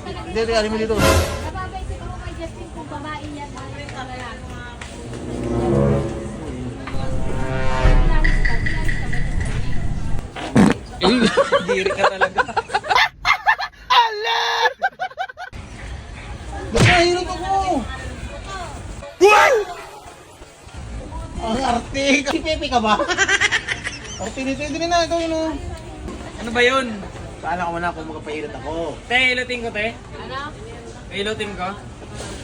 Hindi, ano mo dito? Nababay siguro kay Justin kung babae yan. Diri ka talaga. Nahirap ako! Ang arte! Si Pepe ka ba? O, tinitindi na ito yun o. Ano ba yun? Kala ko na kung magpapahirap ako. Te, ilutin ko, te. Ano? Ilutin ko.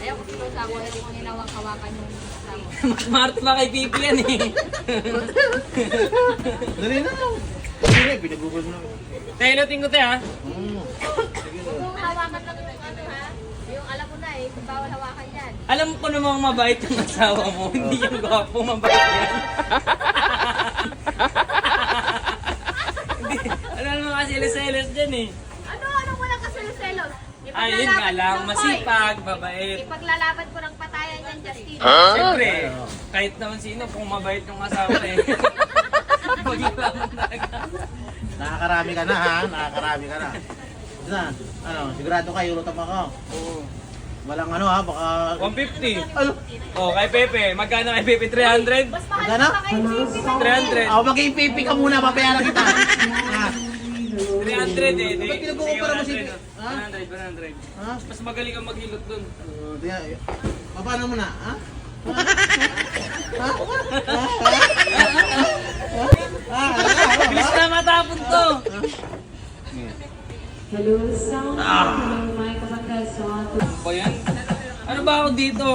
Ayaw ko sinusa ko. Hindi ko ninawang-hawakan yung kasama. Mas smart pa kay Pipi yan eh. Dali na. Dali na, pinagugol na. Te, ilutin ko, te ha. Kung hawakan lang yung ano ha? Yung alam mo na eh, kung bawal hawakan yan. Alam ko namang mabait yung asawa mo. Hindi yung gwapo, mabait yan. Hindi, alam naman kasi selos dyan eh. Ano? Anong walang kaselos-selos? Ayun nga lang, masipag, mabait. Ipaglalaban ko ng patayan yan, Justin. Siyempre, kahit naman sino, kung mabait yung asawa eh. Mag-iwaman talaga. Nakakarami ka na ha, nakakarami ka na. Na, ano, sigurado ka, Eurotop ako. Oo. Walang ano ha, baka... 150. Ano? Oh, kay Pepe. Magkano kay Pepe? 300? Mas mahal Magkano? pa kay Justin. 300. Ako mag-ipipi ka muna, papayaran kita. Ha? 300 eh. Ba't pinag-uumpara mo si... Ha? 100, 100. Ha? Mas magaling kang maghilot dun. Paano mo na, ha? Ha? Bilis na matapon to. Hello, sound. Hello, Michael Magason. Ba yan? Ano ba ako dito?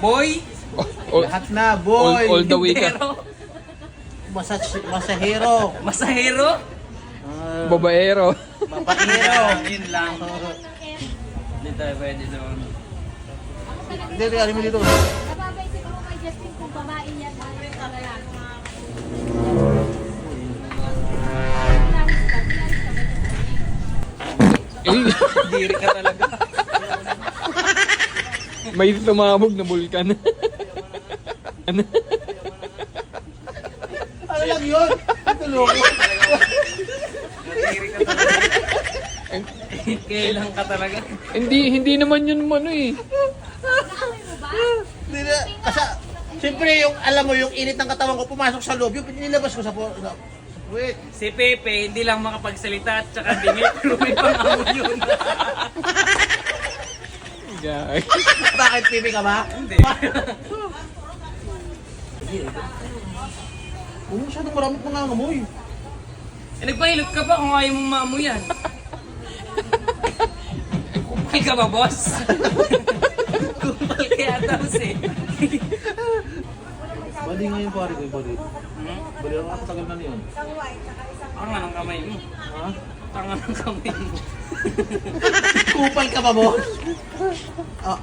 Boy? Lahat na, boy! All the way ka. Pero, Masahero! masahero? Babaero. Babaero! Yun lang. Hindi tayo pwede doon. Hindi, ano mo dito? Nababay siguro kay Justin kung babae yan. Diri ka talaga. May tumabog na bulkan. Ano? Ano lang yun? Ito loko. Diri ka talaga. Kailang ka talaga. Hindi naman yun ano eh. Hindi na, kasi, siyempre yung, alam mo, yung init ng katawan ko pumasok sa loob, yung nilabas ko sa wait. Si Pepe, hindi lang makapagsalita at saka dingit, pero may pangamoy yun. Gag. Bakit pipi ka ba? Hindi. Huwag masyadong maraming pangangamoy. Eh, nagpahilot ka pa kung ayaw mong maamoy yan. Kumpay ka ba, boss? Kumpay kaya tapos eh. Bali ngayon pare ko yung bali. Bali ang katagal na niyon. Tanga ng kamay mo. Ha? Tanga ng kamay mo. Kupal ka ba, boss? Ah,